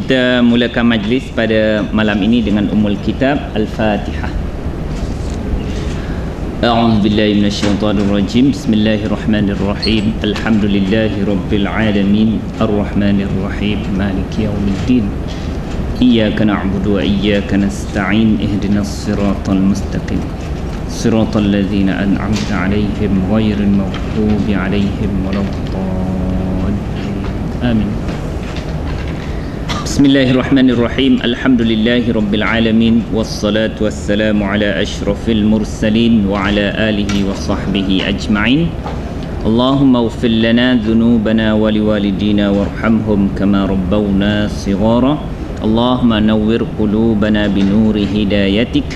Kita mulakan majlis pada malam ini dengan Ummul Kitab Al-Fatihah. A'udzu billahi minasyaitonir rajim. Bismillahirrahmanirrahim. Alhamdulillahi rabbil alamin. Arrahmanir rahim. Maliki yaumiddin. Iyyaka na'budu wa iyyaka nasta'in. Ihdinas siratal mustaqim. Siratal ladzina an'amta 'alaihim ghairil maghdubi 'alaihim waladdallin. Amin. Bismillahirrahmanirrahim. Alhamdulillahi rabbil alamin. Wassalatu wassalamu ala asyrafil mursalin wa ala alihi wa sahbihi ajma'in. Allahumma ighfir lana dhunubana wa liwalidina warhamhum kama rabbawna shighara. Allahumma nawwir qulubana binuri hidayatik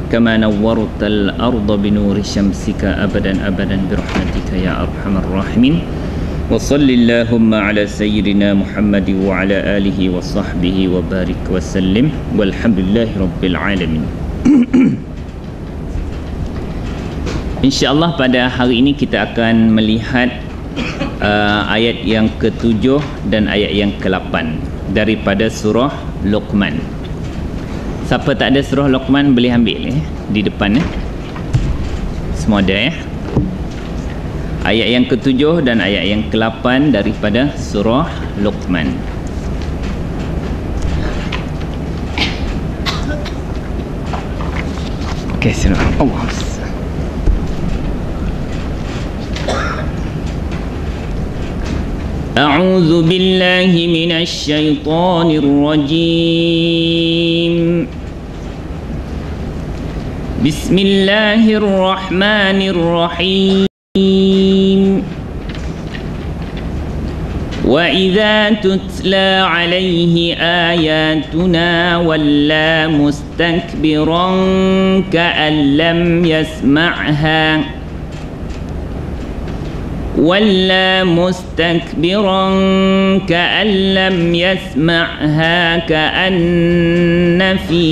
kama nawwartal arda binuri syamsika abadan abadan birahmatika ya arhamar rahimin. Wa sallillahumma ala sayyidina Muhammad wa ala alihi wa sahbihi wa barik wa sallim walhamdulillahi rabbil alamin. InsyaAllah pada hari ini kita akan melihat ayat yang ke-7 dan ayat yang ke-8 daripada surah Luqman. Siapa tak ada surah Luqman boleh ambil di depan semua ada ayat yang ke-7 dan ayat yang ke-8 daripada surah Luqman. Okey, surah Allah. A'udzu billahi minasy syaithanir rajim. Bismillahirrahmanirrahim. وَإِذَا تُتْلَى عَلَيْهِ آيَاتُنَا وَلَّى مُسْتَكْبِرًا كَأَن لَّمْ يَسْمَعْهَا كَأَنَّ فِي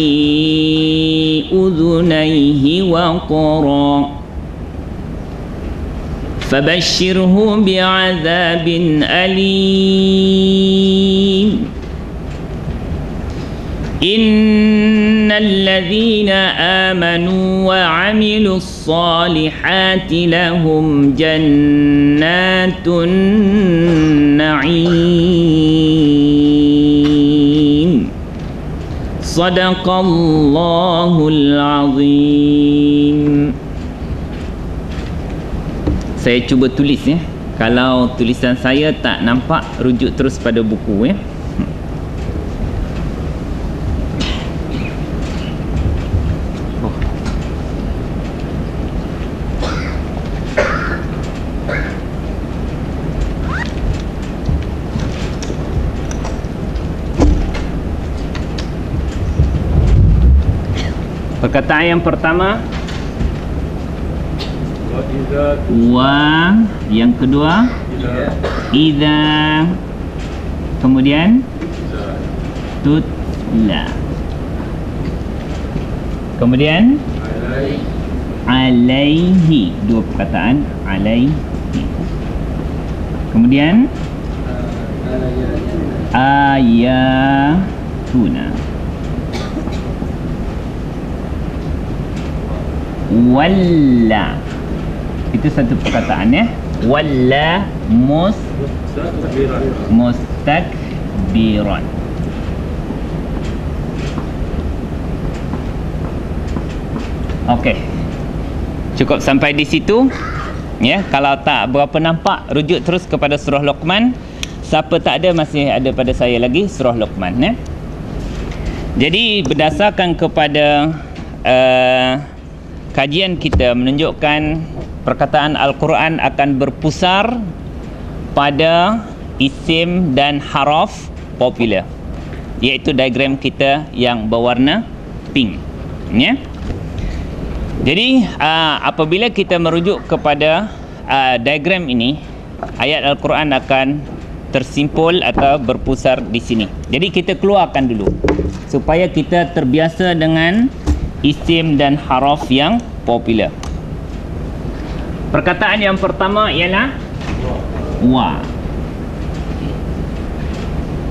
أُذُنَيْهِ وَقْرًا فبشره بعذاب أليم إن الذين آمنوا وعملوا الصالحات لهم جنات النعيم صدق الله العظيم. Saya cuba tulis Kalau tulisan saya tak nampak, rujuk terus pada buku Perkataan yang pertama wa, yang kedua idza, kemudian tutla, kemudian alaihi, dua perkataan alaihi, kemudian ayatuna, walla, itu satu perkataan walla mustakbiran. Okey, cukup sampai di situ Kalau tak berapa nampak, rujuk terus kepada surah Luqman. Siapa tak ada, masih ada pada saya lagi surah Luqman Jadi berdasarkan kepada kajian kita menunjukkan perkataan Al-Quran akan berpusar pada isim dan haraf popular, iaitu diagram kita yang berwarna pink Jadi apabila kita merujuk kepada diagram ini, ayat Al-Quran akan tersimpul atau berpusar di sini. Jadi kita keluarkan dulu supaya kita terbiasa dengan isim dan haraf yang popular. Perkataan yang pertama ialah wa.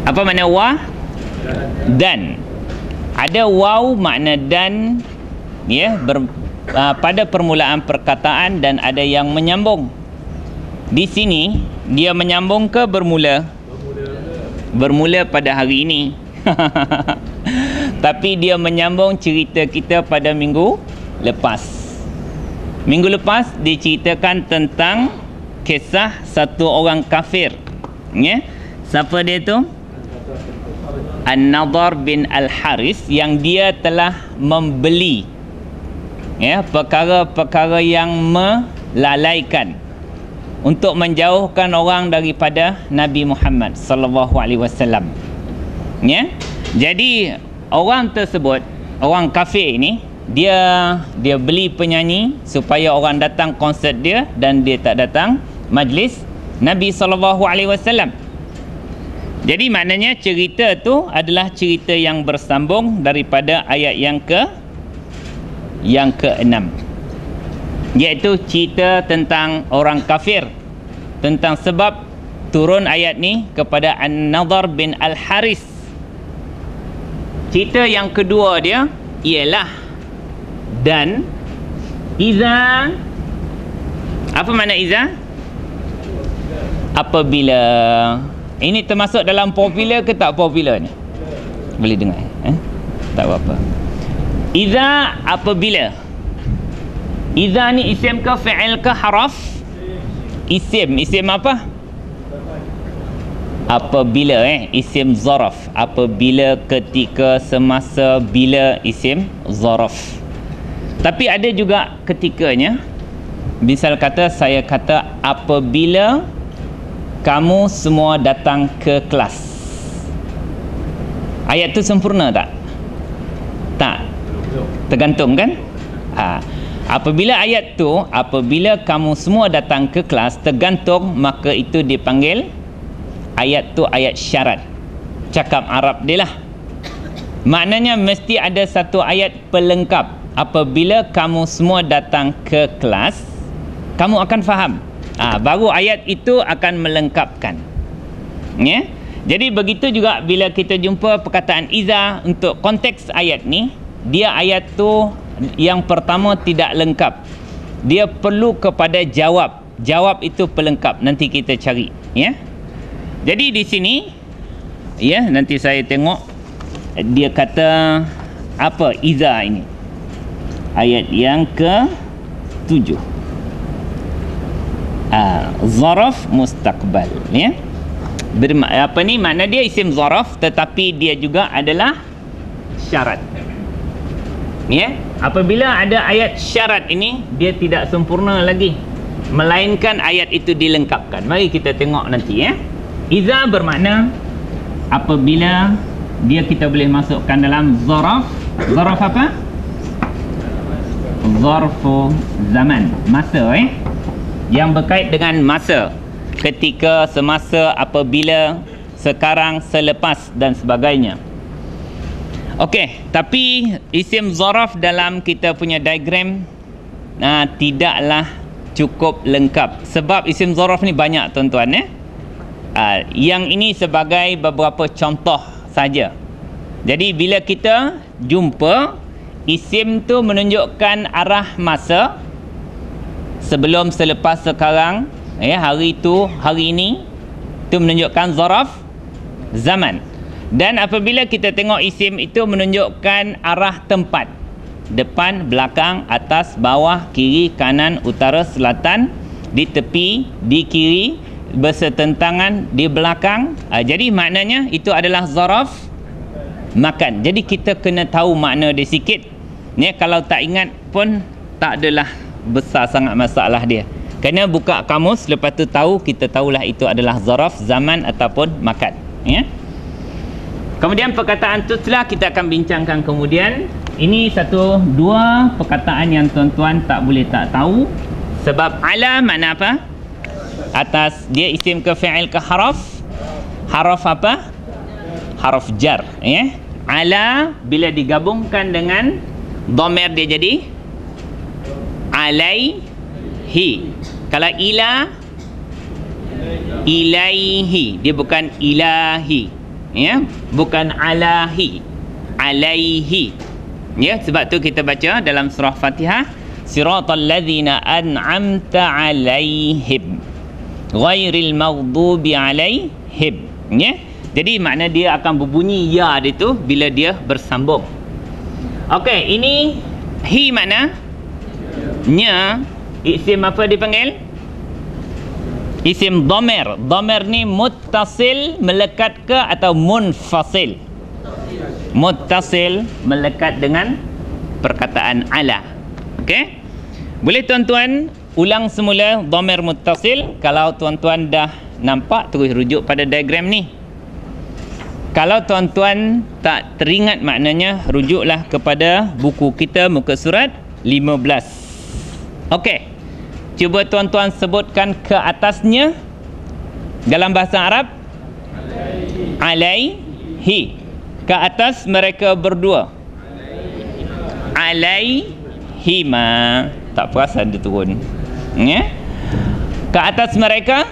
Apa makna wa? Dan ada waw makna dan, ya, pada permulaan perkataan, dan ada yang menyambung. Di sini dia menyambung ke bermula pada hari ini. Tapi dia menyambung cerita kita pada minggu lepas. Minggu lepas diceritakan tentang kisah satu orang kafir, ya. Siapa dia tu? An-Nadhr bin Al-Haris, yang dia telah membeli, ya, perkara-perkara yang melalaikan untuk menjauhkan orang daripada Nabi Muhammad sallallahu alaihi wasallam. Ya. Jadi orang tersebut, orang kafir ini, dia beli penyanyi supaya orang datang konsert dia, dan dia tak datang majlis Nabi sallallahu alaihi wasallam. Jadi maknanya cerita tu adalah cerita yang bersambung daripada ayat yang ke-6, iaitu cerita tentang orang kafir, tentang sebab turun ayat ni kepada An-Nadhr bin Al-Haris. Cerita yang kedua dia ialah dan iza. Apa makna iza? Apabila. Ini termasuk dalam popular ke tak popular ni? Boleh dengar, tak apa-apa. Iza apabila. Iza ni isim ke fi'il ke haraf? Isim apa? Apabila, isim zaraf. Apabila, ketika, semasa, bila, isim zaraf. Tapi ada juga ketikanya, misal kata, saya kata apabila kamu semua datang ke kelas. Ayat tu sempurna tak? Tak. Tergantung kan? Apabila ayat tu, apabila kamu semua datang ke kelas, tergantung, maka itu dipanggil ayat tu ayat syarat. Cakap Arab dia lah. Maknanya mesti ada satu ayat pelengkap. Apabila kamu semua datang ke kelas, kamu akan faham. Baru ayat itu akan melengkapkan, ya. Jadi begitu juga bila kita jumpa perkataan iza untuk konteks ayat ni, dia ayat tu yang pertama tidak lengkap, dia perlu kepada jawab. Jawab itu pelengkap, nanti kita cari, ya. Jadi di sini, ya, nanti saya tengok dia kata apa iza ini, ayat yang ke-7. Zaraf mustaqbal, ya. Apa ni makna dia? Isim zaraf, tetapi dia juga adalah syarat, ya. Apabila ada ayat syarat ini, dia tidak sempurna lagi, melainkan ayat itu dilengkapkan. Mari kita tengok nanti, ya. Iza bermakna apabila, dia kita boleh masukkan dalam zaraf. Zaraf apa? Zarfu zaman, masa, yang berkait dengan masa, ketika, semasa, apabila, sekarang, selepas dan sebagainya. Okey, tapi isim zaraf dalam kita punya diagram tidaklah cukup lengkap, sebab isim zaraf ni banyak, tuan-tuan, yang ini sebagai beberapa contoh saja. Jadi bila kita jumpa isim tu menunjukkan arah masa, sebelum, selepas, sekarang, hari itu, hari ini, itu menunjukkan zaraf zaman. Dan apabila kita tengok isim itu menunjukkan arah tempat, depan, belakang, atas, bawah, kiri, kanan, utara, selatan, di tepi, di kiri, bersetentangan, di belakang, jadi maknanya itu adalah zaraf makan. Jadi kita kena tahu makna dia sikit, ya. Kalau tak ingat pun tak adalah besar sangat masalah dia. Kena buka kamus, lepas tu tahu, kita tahulah itu adalah zaraf zaman ataupun makan, ya. Kemudian perkataan tu telah kita akan bincangkan kemudian. Ini dua perkataan yang tuan-tuan tak boleh tak tahu. Sebab ala makna apa? Atas. Dia isim ke fi'il ke haraf? Haraf apa? Haraf jar, ya. Ala bila digabungkan dengan dhamir dia jadi alaihi. Kalau ila, ilaihi, dia bukan ilahi, ya, bukan alahi, alaihi. Ya, sebab tu kita baca dalam surah Fatihah, siratal ladzina an'amta alaihim ghairil maghdubi alaihim. Ya. Jadi makna dia akan berbunyi ya dia tu bila dia bersambung. Okey, ini hi makna nya. Isim apa dipanggil? Isim dhamir. Dhamir ni muttasil, melekat ke, atau munfasil? Muttasil, melekat dengan perkataan ala. Okey? Boleh tuan-tuan ulang semula dhamir muttasil. Kalau tuan-tuan dah nampak, terus rujuk pada diagram ni. Kalau tuan-tuan tak teringat maknanya, rujuklah kepada buku kita muka surat 15. Okey. Cuba tuan-tuan sebutkan ke atasnya dalam bahasa Arab. Alaihi. Ke atas mereka berdua. Alaihima. Tak perasan dia turun. Ya? Ke atas mereka.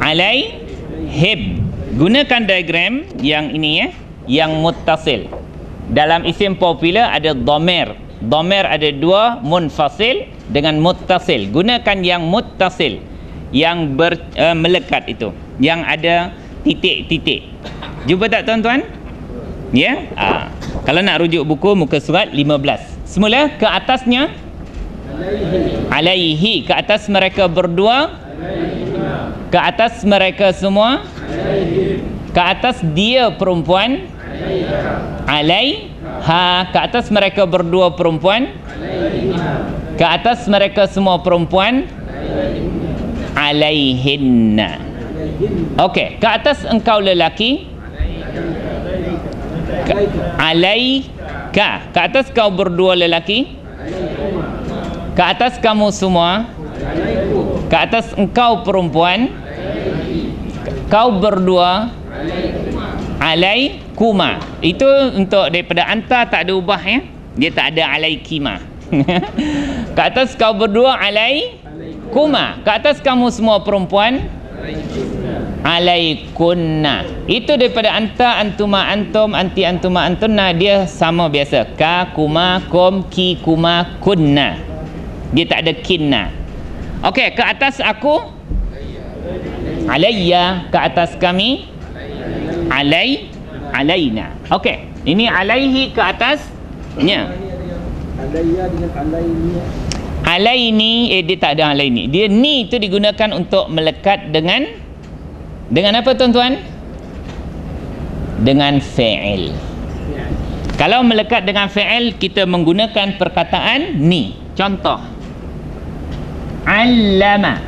Alaihim. Gunakan diagram yang ini, ya, yang muttasil. Dalam isim popular ada dhamir. Dhamir ada dua, munfasil dengan muttasil. Gunakan yang muttasil, yang melekat itu, yang ada titik-titik. Jumpa tak tuan-tuan? Ya? Kalau nak rujuk buku muka surat 15. Semula ke atasnya alaihi. Ke atas mereka berdua. Ke atas mereka semua. Ke atas dia perempuan. Alaiha. Ke atas mereka berdua perempuan. Ke atas mereka semua perempuan. Alaihinna. Okey, ke atas engkau lelaki. Alaika. Ke atas kau berdua lelaki. Ke atas kamu semua. Ke atas engkau perempuan. Kau berdua. Alaikuma. Itu untuk daripada anta, tak ada ubah, ya. Dia tak ada alaikima. Ke atas kau berdua alaikuma. Ke atas kamu semua perempuan alaikunna. Itu daripada anta, antuma, antum, anti, antuma, antunna. Dia sama biasa. Ka, kuma, kum, ki, kuma, kunna. Dia tak ada kinna. Okey, ke atas aku alayya. Ke atas kami alaina. Okey, ini alaihi ke atasnya. Alayya dengan alaini. Alaini, dia tak ada alaini. Dia ni tu digunakan untuk melekat dengan apa tuan-tuan? Dengan fi'il. Kalau melekat dengan fi'il, kita menggunakan perkataan ni. Contoh, allama.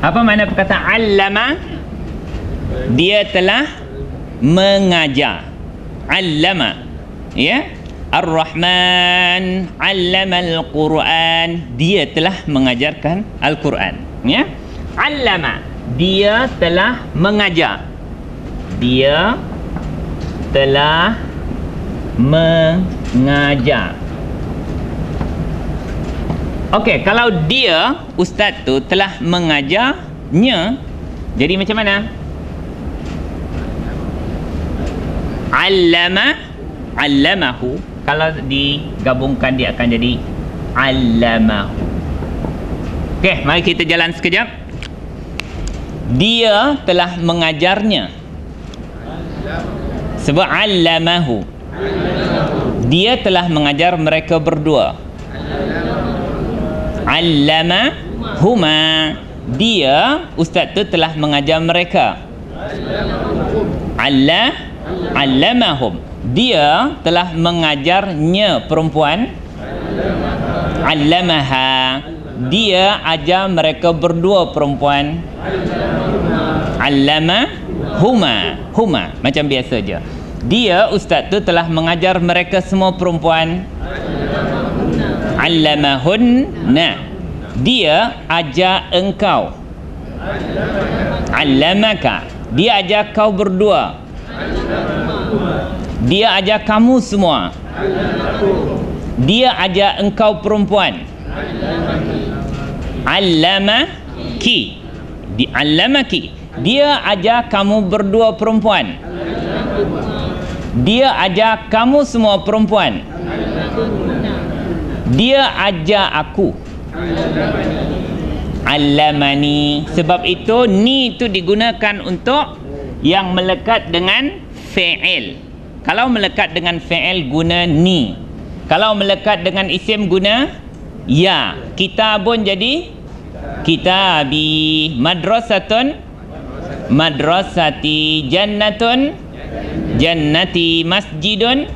Apa makna perkataan allama? Dia telah mengajar. Allama, ya. Ar-Rahman 'allamal Quran. Dia telah mengajarkan Al-Quran, ya. Allama, dia telah mengajar. Dia telah mengajar. Okey, kalau dia, ustaz tu, telah mengajarnya, jadi macam mana? Allamahu. Kalau digabungkan dia akan jadi allamahu. Okey, mari kita jalan sekejap. Dia telah mengajarnya. Sebab allamahu. Dia telah mengajar mereka berdua. Allamahuma. Dia, ustaz tu, telah mengajar mereka. Allamahum. Dia telah mengajarnya perempuan. Allamaha. Dia ajar mereka berdua perempuan. Allamahuma. Huma macam biasa je. Dia, ustaz tu, telah mengajar mereka semua perempuan. Allamahunna. Dia ajar engkau. Allamaka. Dia ajar kau berdua. Dia ajar kamu semua. Dia ajar engkau perempuan. Allamaki. Allamaki. Dia ajar kamu berdua perempuan. Dia ajar kamu semua perempuan. Dia ajar aku. Allamani. Sebab itu ni itu digunakan untuk yang melekat dengan fi'il. Kalau melekat dengan fi'il guna ni. Kalau melekat dengan isim guna ya. Kitabun jadi kitabi. Madrasatun madrasati. Jannatun jannati. Masjidun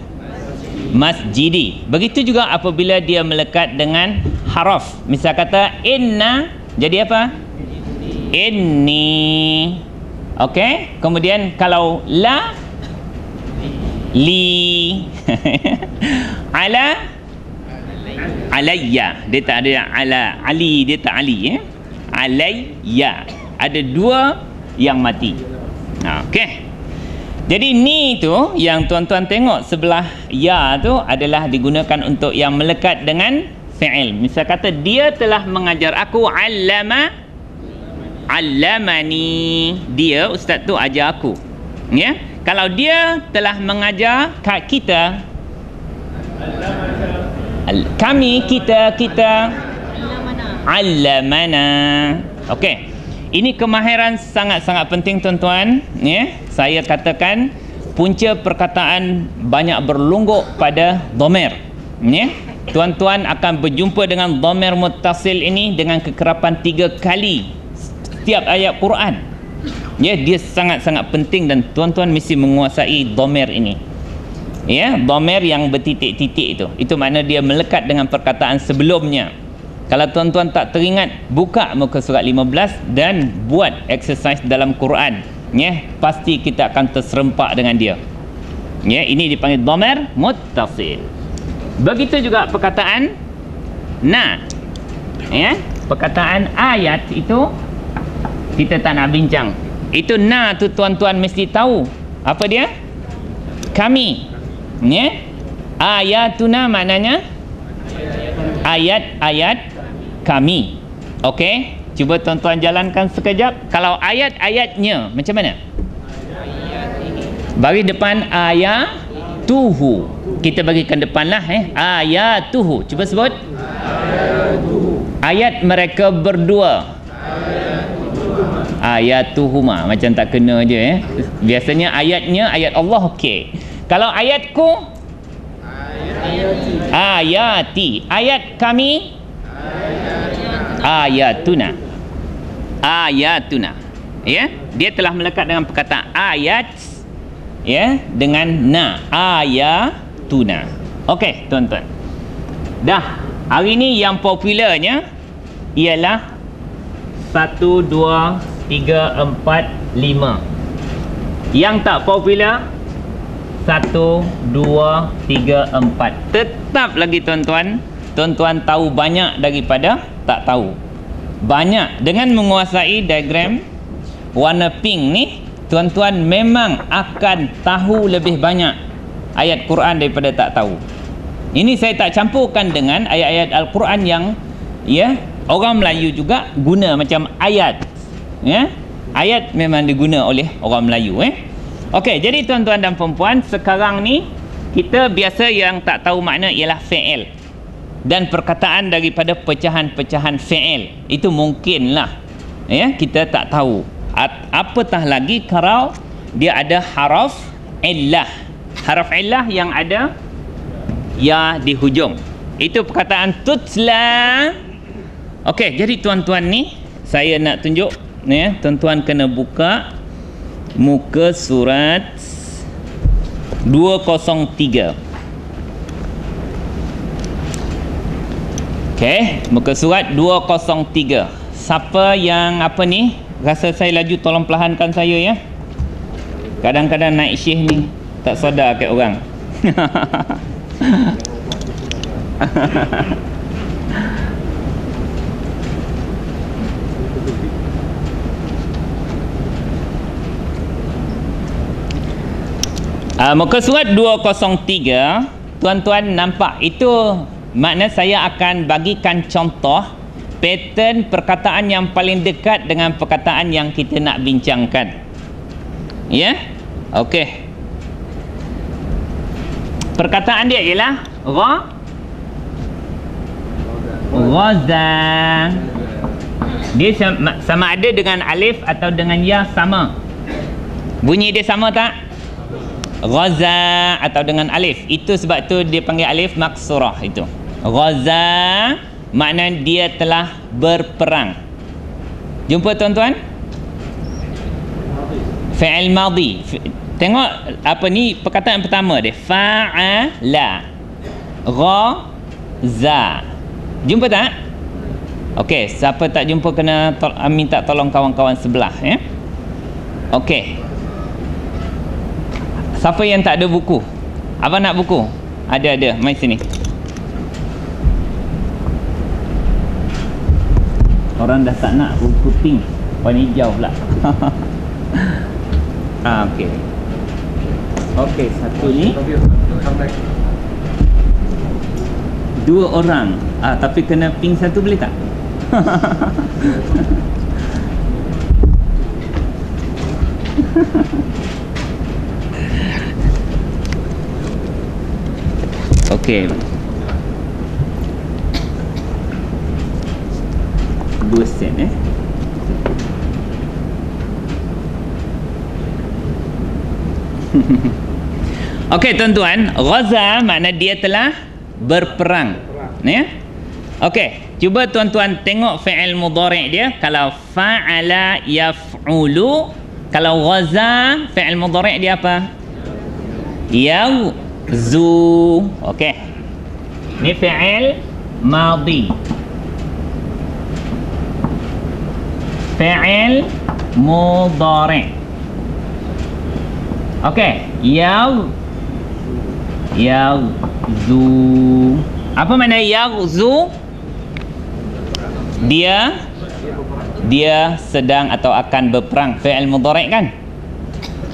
masjidi. Begitu juga apabila dia melekat dengan haraf. Misal kata inna jadi apa? Inni. Okey. Kemudian kalau la li. Ala alayya. Dia tak ada ala. Ali dia tak ali alayya. Ada dua yang mati. Okey. Jadi ni tu yang tuan-tuan tengok sebelah ya tu adalah digunakan untuk yang melekat dengan fi'il. Misal kata dia telah mengajar aku. Allamani. Dia ustaz tu ajar aku. Ya. Kalau dia telah mengajar kita, kami, kita allamana. Okey. Ini kemahiran sangat-sangat penting tuan-tuan. Ya. Saya katakan punca perkataan banyak berlungguk pada dhamir. Ya. Tuan-tuan akan berjumpa dengan dhamir muttasil ini dengan kekerapan 3 kali setiap ayat Quran. Ya, dia sangat-sangat penting dan tuan-tuan mesti menguasai dhamir ini. Ya, dhamir yang bertitik-titik itu. Itu makna dia melekat dengan perkataan sebelumnya. Kalau tuan-tuan tak teringat, buka muka surat 15 dan buat exercise dalam Quran. Ya, pasti kita akan terserempak dengan dia. Ya, ini dipanggil dhamir muttasil. Begitu juga perkataan na. Ya, perkataan ayat itu kita tak nak bincang. Itu na tu tuan-tuan mesti tahu. Apa dia? Kami. Ya. Ayatuna maknanya ayat-ayat kami. Okey. Cuba tuan-tuan jalankan sekejap. Kalau ayat-ayatnya macam mana? Bagi depan ayatuhu. Kita bagikan depanlah ayatuhu. Cuba sebut. Ayat mereka berdua. Ayatuhuma. Macam tak kena je Biasanya ayatnya ayat Allah okey. Kalau ayatku ayati. Ayat kami ayatuna. Ayatuna. Ya, dia telah melekat dengan perkataan ayat ya dengan na. Ayatuna. Okey tuan-tuan. Dah, hari ni yang popularnya ialah 1, 2, 3, 4, 5. Yang tak popular 1, 2, 3, 4. Tetap lagi tuan-tuan, tuan-tuan tahu banyak daripada tak tahu. Banyak. Dengan menguasai diagram warna pink ni, tuan-tuan memang akan tahu lebih banyak ayat Quran daripada tak tahu. Ini saya tak campurkan dengan ayat-ayat Al-Quran yang ya orang Melayu juga guna macam ayat. Ya, ayat memang diguna oleh orang Melayu. Okey, jadi tuan-tuan dan perempuan, sekarang ni kita biasa yang tak tahu makna ialah fi'il dan perkataan daripada pecahan-pecahan fi'il. Itu mungkinlah ya kita tak tahu. Apatah lagi kalau dia ada haraf illah. Haraf illah yang ada ya di hujung. Itu perkataan tutla. Okey, jadi tuan-tuan ni saya nak tunjuk ya, tuan-tuan kena buka muka surat 203. Okey, muka surat 203. Siapa yang apa ni rasa saya laju, tolong perlahankan saya ya. Kadang-kadang naik shift ni tak sedar kat orang. Muka surat 203, tuan-tuan nampak itu makna saya akan bagikan contoh pattern perkataan yang paling dekat dengan perkataan yang kita nak bincangkan. Ya? Okey. Perkataan dia ialah ghaza. Dia sama ada dengan alif atau dengan ya sama. Bunyi dia sama tak? Ghaza atau dengan alif. Itu sebab tu dia panggil alif maksurah itu. Ghaza makna dia telah berperang. Jumpa tuan-tuan? Fi'il madhi. Tengok apa ni perkataan pertama dia. Fa'ala. Ghaza. Jumpa tak? Okey, siapa tak jumpa kena minta tolong kawan-kawan sebelah ya. Okey. Siapa yang tak ada buku? Abang nak buku? Ada, mai sini. Orang dah tak nak buku pink, warna hijau pula. Okey. Okey, satu ni. Dua orang. Tapi kena pink satu boleh tak? Okey. Dua set Okey tuan-tuan, ghaza makna dia telah berperang. Ya? Okey, cuba tuan-tuan tengok fi'il mudhari' dia. Kalau fa'ala yaf'ulu, kalau ghaza fi'il mudhari' dia apa? Yaghzu. Okey. Ni fi'il madhi. Fi'il mudhari'. Okey, yaghzu. Apa makna yaghzu? Dia sedang atau akan berperang. Fi'il mudhari' kan?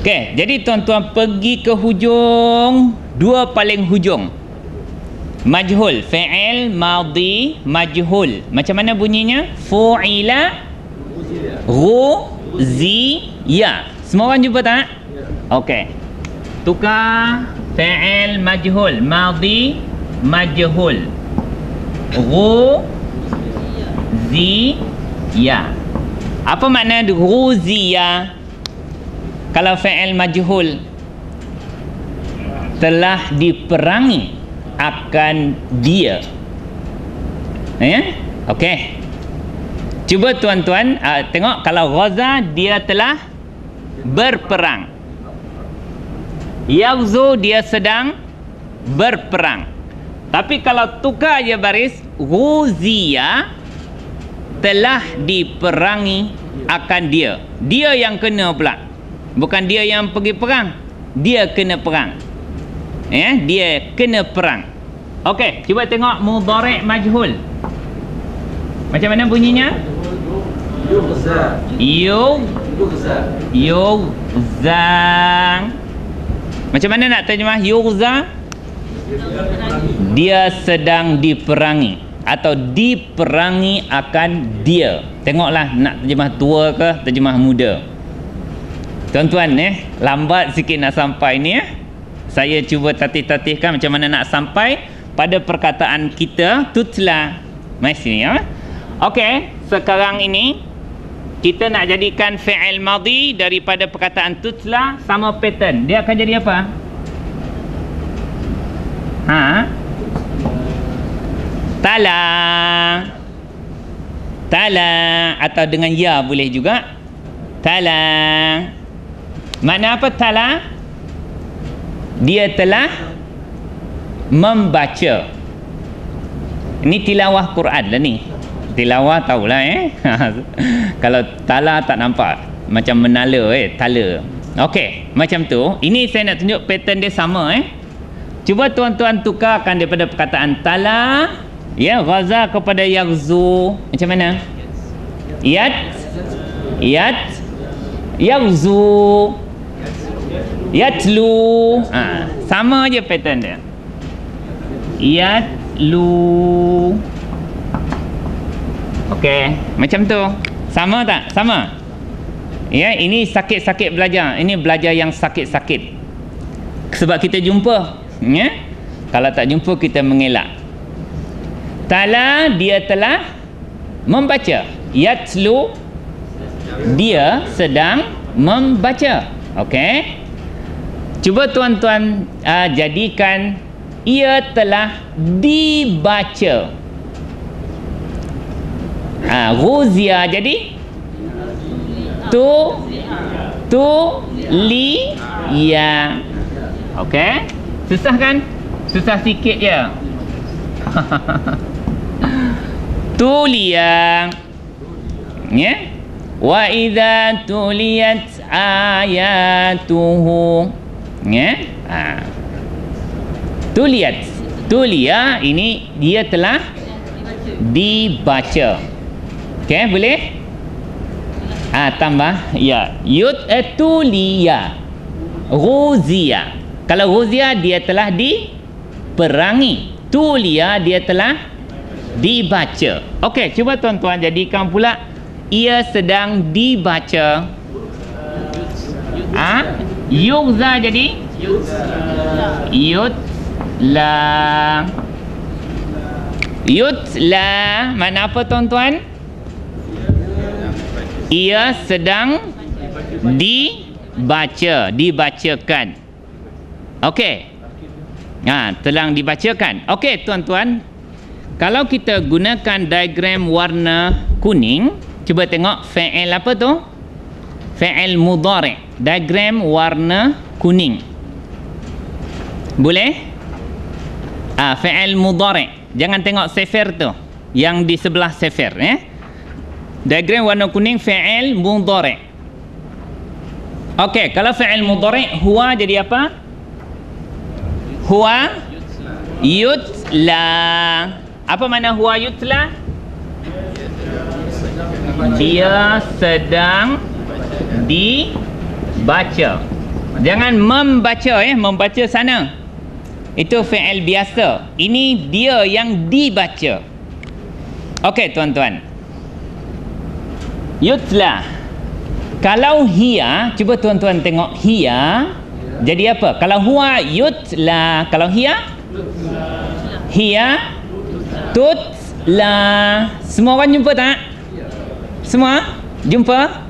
Okey, jadi tuan-tuan pergi ke hujung, dua paling hujung. Majhul, fi'il madhi majhul. Macam mana bunyinya? Fu'ila ghuziya. Semua orang jumpa tak? Okey. Tukar fi'il majhul, madhi majhul. Ghuziya. Apa makna ghuziya? Kalau fi'il majhul, telah diperangi akan dia. Ya? Okey. Cuba tuan-tuan tengok, kalau ghaza dia telah berperang. Yaghzu dia sedang berperang. Tapi kalau tukar je baris, ghuziya telah diperangi akan dia. Dia yang kena pula. Bukan dia yang pergi perang. Dia kena perang. Ya, dia kena perang. Okey, cuba tengok mudhari' majhul. Macam mana bunyinya? Yughza. Yughza. Macam mana nak terjemah yughza? Dia sedang diperangi atau diperangi akan dia. Tengoklah nak terjemah tua ke terjemah muda. Tuan-tuan lambat sikit nak sampai ni Saya cuba tatih-tatihkan macam mana nak sampai pada perkataan kita tutla. Mari sini ya. Okey, sekarang ini kita nak jadikan fi'il madhi daripada perkataan tutla sama pattern. Dia akan jadi apa? Tala. Tala atau dengan ya boleh juga. Tala. Makna apa tala? Dia telah membaca. Ini tilawah Quran lah ni. Tilawah tahulah Kalau tala tak nampak macam menala tala. Okey, macam tu. Ini saya nak tunjuk pattern dia sama Cuba tuan-tuan tukarkan daripada perkataan tala ghaza kepada yaghzu. Macam mana? Yaghzu. Yatlu. Sama je pattern dia. Yatlu. Okey, macam tu. Sama tak? Sama. Ya, ini sakit-sakit belajar. Ini belajar yang sakit-sakit. Sebab kita jumpa, ya. Kalau tak jumpa kita mengelak. Tala, dia telah membaca. Yatlu, dia sedang membaca. Okey. Cuba tuan-tuan jadikan ia telah dibaca. Ghuzia jadi liya. Okey? Susah kan? Susah sikit je. Tuliya. Ya? Wa idza tuliyat ayatuhu. Ya? Tuliya ini dia telah dibaca. Okey, boleh? Tambah ya. Tuliya. Ghuzia. Kalau ghuzia dia telah diperangi. Tuliya dia telah dibaca. Okey, cuba tuan-tuan jadikan pula ia sedang dibaca. Yugza jadi Yutla. Mana apa tuan-tuan? Ia sedang dibacakan. Okey. Telah dibacakan. Okey tuan-tuan, kalau kita gunakan diagram warna kuning, cuba tengok fi'il apa tu? Fi'il mudhari'. Diagram warna kuning. Boleh? Fi'il mudhari'. Jangan tengok sifir tu, yang di sebelah sifir, Diagram warna kuning fi'il mudhari'. Okey, kalau fi'il mudhari' huwa jadi apa? Huwa yutla. Apa makna huwa yutla? Dia sedang dibaca. Jangan membaca, membaca sana. Itu fi'il biasa. Ini dia yang dibaca. Okey tuan-tuan. Yutla. Kalau hiya, cuba tuan-tuan tengok hiya jadi apa? Kalau huwa yutla, kalau hiya tutla. Semua orang jumpa tak? Semua jumpa?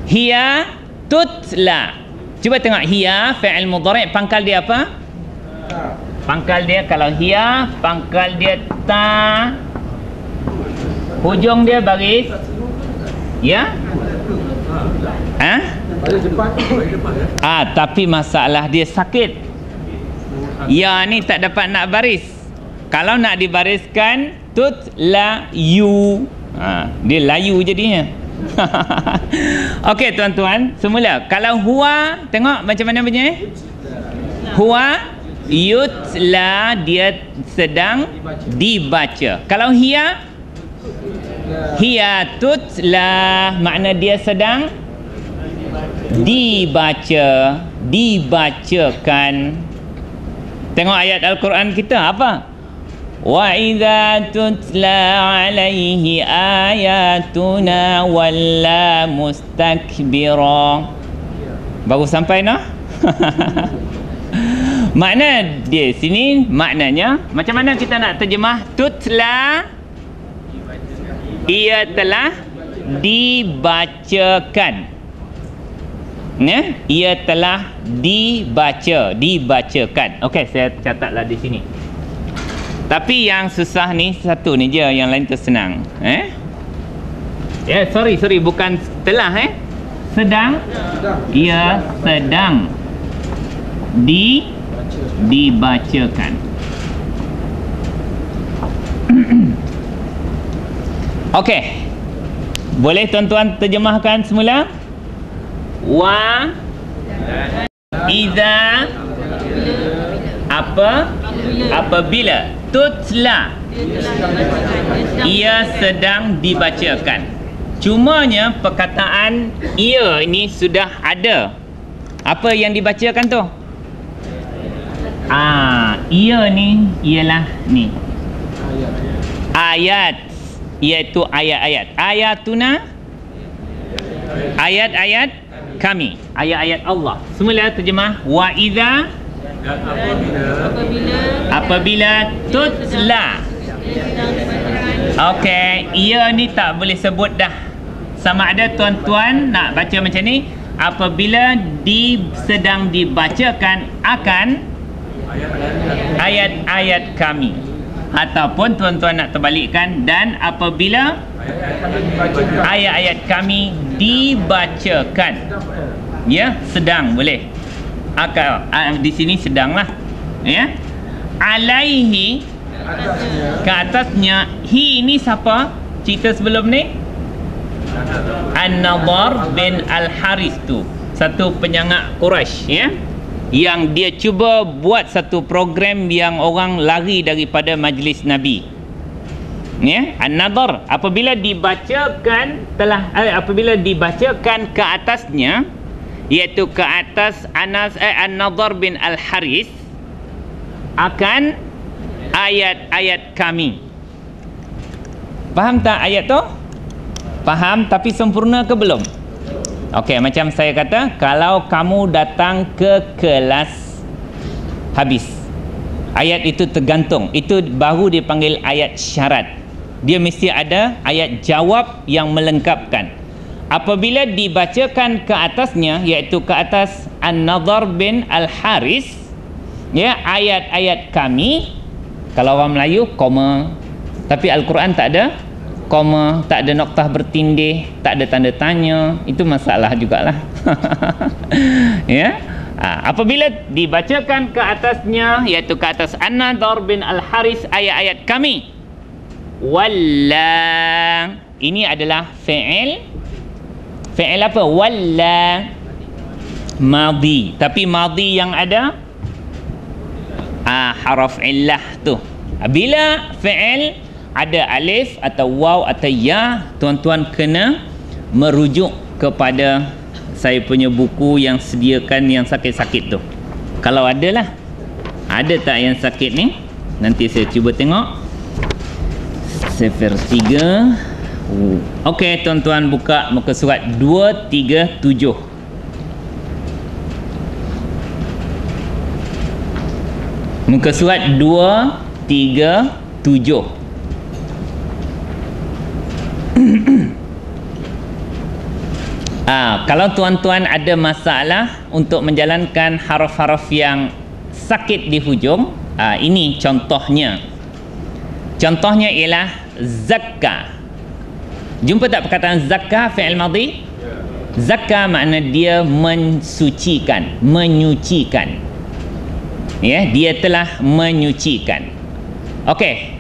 Hiya tutla. Cuba tengok hiya fi'il mudhari', pangkal dia apa? Pangkal dia kalau hiya, pangkal dia ta. Hujung dia baris. Ya? Tapi masalah dia sakit. Ya ni tak dapat nak baris. Kalau nak dibariskan tutla yu. Dia layu jadinya. Okey tuan-tuan, semula. Kalau huwa, tengok macam mana bunyi? Huwa yutla, dia sedang dibaca. Kalau hiya tutla, makna dia sedang dibacakan. Tengok ayat Al-Quran kita apa? Wa idza tutla alaihi ayatuna walla mustakbira. Baru sampai noh. Makna dia sini, maknanya macam mana kita nak terjemah tutla? Ia telah dibacakan. Ia telah dibacakan. Okey, saya catatlah di sini. Tapi yang susah ni satu ni je, yang lain tu senang. Sorry, bukan telah sedang. Ia sedang dibacakan. Okey. Boleh tuan-tuan terjemahkan semula? Wa idza apabila tutla ia sedang dibacakan. Cumanya perkataan ia ini sudah ada. Apa yang dibacakan tu? Ia ni ialah ni ayat. iaitu ayat-ayat. Ayatuna, ayat-ayat kami, ayat-ayat Allah. Semula terjemah wa idza, apabila tutla. Okey, ia ni tak boleh sebut dah. Sama ada tuan-tuan nak baca macam ni, apabila sedang dibacakan akan ayat-ayat kami, ataupun tuan-tuan nak terbalikkan, dan apabila ayat-ayat kami dibacakan. Ya, sedang boleh. Di sini sedanglah. Ya. Alaihi, ke atasnya. Hi ni siapa? Cerita sebelum ni An-Nadhr bin Al-Haris tu, satu penyangak Quraisy, ya, yang dia cuba buat satu program yang orang lari daripada majlis Nabi. Ya, An-Nadhr apabila dibacakan ke atasnya, iaitu ke atas An-Nadhr bin Al-Haris, akan ayat-ayat kami. Faham tak ayat tu? Faham, tapi sempurna ke belum? Okey, macam saya kata, kalau kamu datang ke kelas habis, ayat itu tergantung. Itu baru dipanggil ayat syarat. Dia mesti ada ayat jawab yang melengkapkan. Apabila dibacakan ke atasnya, iaitu ke atas An-Nadhr bin Al-Haris, ya, ayat-ayat kami. Kalau orang Melayu, koma. Tapi Al-Quran tak ada koma, tak ada noktah bertindih, tak ada tanda tanya. Itu masalah jugalah. Ya. Apabila dibacakan ke atasnya, iaitu ke atas An-Nadhr bin Al-Haris, ayat-ayat kami. Walla, ini adalah fi'il. Fi'il apa? Walla, madhi. Tapi madhi yang ada haraf illah tu. Bila fi'il ada alif atau waw atau ya, tuan-tuan kena merujuk kepada saya punya buku yang sediakan yang sakit-sakit tu. Kalau ada lah. Ada tak yang sakit ni? Nanti saya cuba tengok. Sifir 3. Okey, tuan-tuan buka muka surat 237. Muka surat 237. Kalau tuan-tuan ada masalah untuk menjalankan haraf-haraf yang sakit di hujung, ini contohnya. Contohnya ialah zakka. Jumpa tak perkataan zakka fi'il madhi? Zakka makna dia mensucikan, menyucikan. Ya, dia telah menyucikan. Okey.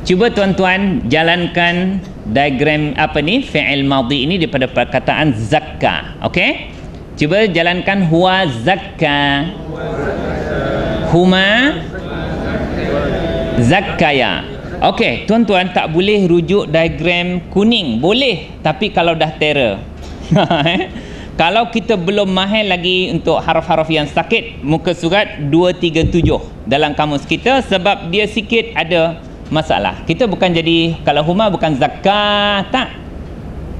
Cuba tuan-tuan jalankan diagram fi'il madhi ini daripada perkataan zakka. Okey? Cuba jalankan huwa zakka. Huma zakkaya. Okey, tuan-tuan tak boleh rujuk diagram kuning. Boleh, tapi kalau dah terror. Kalau kita belum mahir lagi untuk haraf-haraf yang sakit, muka surat 237 dalam kamus kita, sebab dia sikit ada masalah. Kita bukan jadi, kalau huma bukan zakka, tak.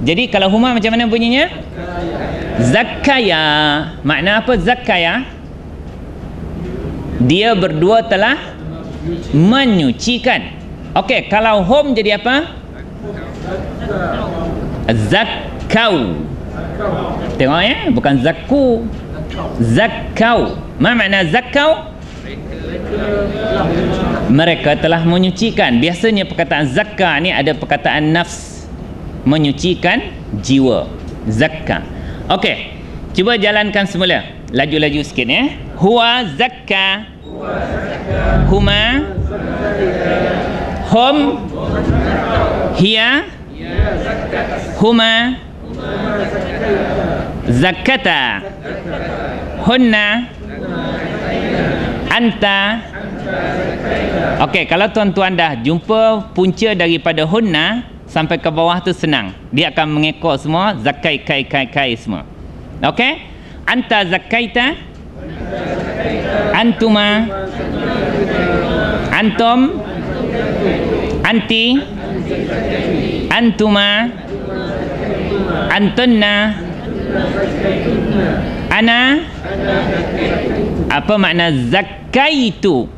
Jadi kalau huma macam mana bunyinya? Zakkaya. Makna apa zakkaya? Dia berdua telah menyucikan. Okey, kalau hum jadi apa? Zakkau. Tengok ya, bukan zakku. Zakkau. Apa makna zakkau? Mereka telah menyucikan. Biasanya perkataan zakka ni ada perkataan nafs, menyucikan jiwa. Zakka. Okey, cuba jalankan semula. Laju-laju sikit ya. Huwa zakka. Huma. Hum. Hiya. Huma. Zakata. Hunna. Anta. Okey, kalau tuan-tuan dah jumpa punca daripada hunna sampai ke bawah tu senang. Dia akan mengekor semua zakai kai semua. Okey? Anta zakaita. Antuma. Antum. Anti. Antuma. Antunna. Ana. Apa makna zakaitu?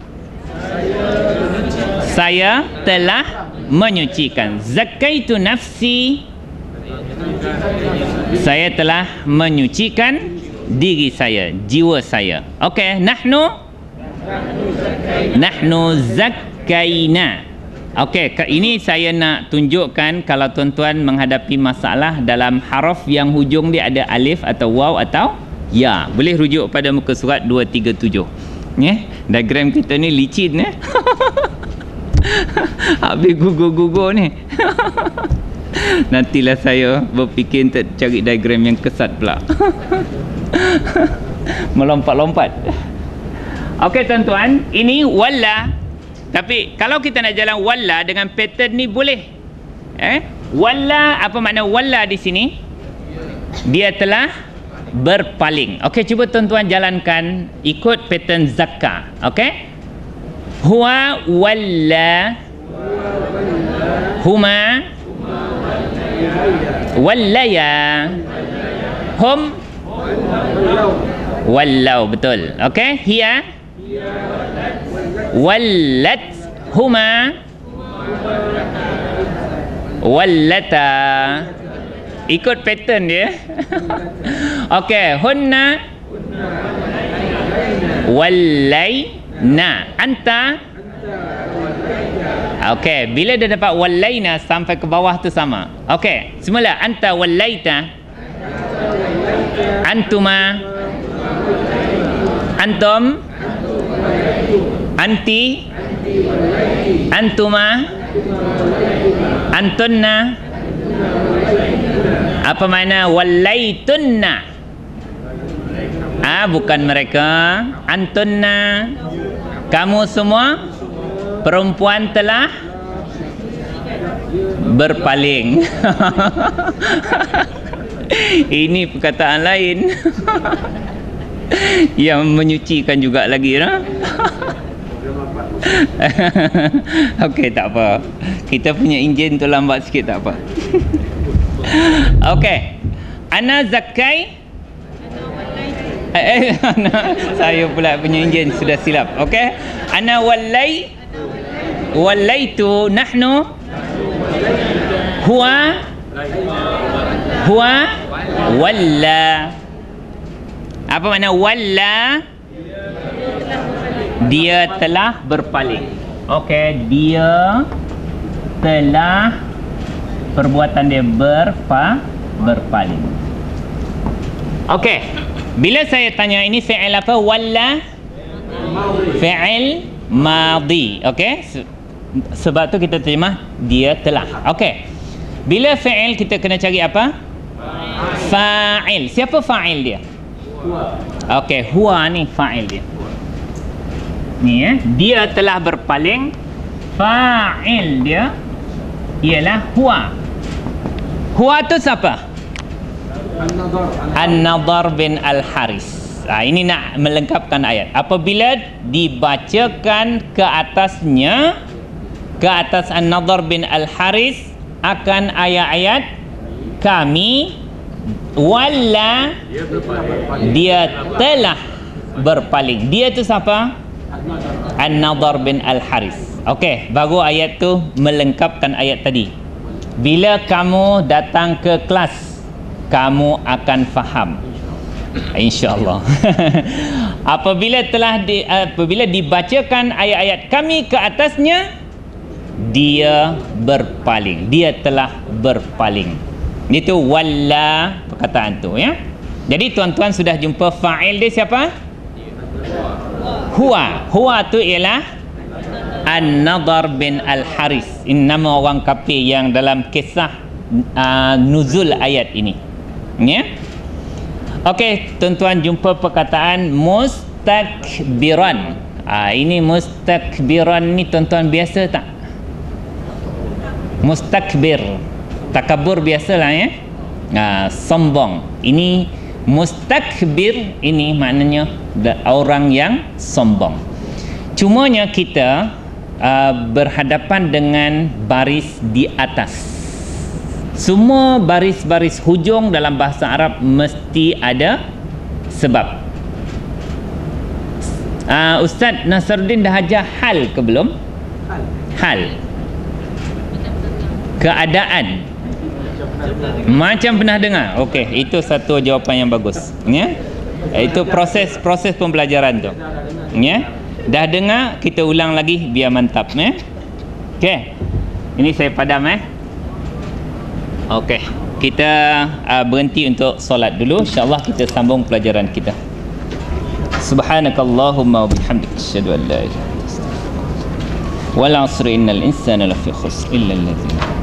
Saya telah menyucikan. Zakaitu nafsi. Saya telah menyucikan diri saya, jiwa saya. Okey, nahnu zakkaina. Okey, ini saya nak tunjukkan kalau tuan-tuan menghadapi masalah dalam haraf yang hujung dia ada alif atau waw atau ya. Boleh rujuk pada muka surat 237. Diagram kita ni licin habis gugur-gugur ni. Nantilah saya berfikir untuk cari diagram yang kesat pula. Melompat-lompat. Okey tuan-tuan, ini walla. Tapi kalau kita nak jalan walla dengan pattern ni boleh. Walla, apa makna walla di sini? Dia telah berpaling. Okey, cuba tuan-tuan jalankan ikut pattern zakka. Okey? Huwa walla. Huma wallaya. Hum wallau. Betul. Okey, hiya wallat. Huma wallata. Ikut pattern dia. Okey, hunna wallaina. Anta. Okey, bila dia dapat wallaina sampai ke bawah tu sama. Okey, semula anta wallaita. Antuma. Antum. Anti. Antuma. Antunna. Apa makna wallaitunna? Bukan mereka. Antunna. Kamu semua perempuan telah berpaling. Ini perkataan lain. Yang menyucikan juga lagi Okey, tak apa. Kita punya enjin tu lambat sikit, tak apa. Okey. Ana zakkai. Saya pula punya enjin sudah silap. Okey. Ana wallaitu. Nahnu. Huwa walla. Apa makna walla? Dia telah berpaling. Okey, dia telah, perbuatan dia berpaling. Okey. Bila saya tanya ini fi'il apa? Walla. Fi'il madhi. Okey. Sebab tu kita terjemah dia telah. Okey. Bila fi'il kita kena cari apa? Fa'il. Siapa fa'il dia? Okey, huwa ni fa'il dia. Ni dia telah berpaling. Fa'il dia ialah huwa. Huwa tu siapa? An-Nadhr bin Al-Haris. Ini nak melengkapkan ayat. Apabila dibacakan ke atasnya, ke atas An-Nadhr bin Al-Haris akan ayat-ayat kami, walla, dia telah berpaling. Dia tu siapa? An-Nadhr bin Al-Haris. Okey, baru ayat tu melengkapkan ayat tadi. Bila kamu datang ke kelas, kamu akan faham, insya-Allah. Apabila dibacakan ayat-ayat kami ke atasnya, dia berpaling. Dia telah berpaling. Itu walla perkataan tu ya. Jadi tuan-tuan sudah jumpa fa'il dia siapa? Huwa. Huwa tu ialah An-Nadhr bin Al-Haris. Ini nama orang kafir yang dalam kisah nuzul ayat ini. Ya. Okey, tuan-tuan jumpa perkataan mustakbiran. Ini mustakbiran ni tuan-tuan biasa tak? Mustakbir, takabur biasalah ya. Sombong. Ini mustakbir, ini maknanya orang yang sombong. Cumanya kita berhadapan dengan baris di atas. Semua baris-baris hujung dalam bahasa Arab mesti ada sebab. Ustaz Nasruddin dah ajar hal ke belum? Hal. Keadaan. Macam pernah dengar. Okey, itu satu jawapan yang bagus. Ya. Itu proses pembelajaran tu. Ya. Dah dengar, kita ulang lagi biar mantap, ya. Okey. Ini saya padam, Okey. Kita berhenti untuk solat dulu. Insya-Allah kita sambung pelajaran kita. Subhanakallahumma wa bihamdika asyhadu an la ilaha illa anta astaghfiruka wa atubu ilaik. Wal 'asri innal insana lafi khusr illa alladzina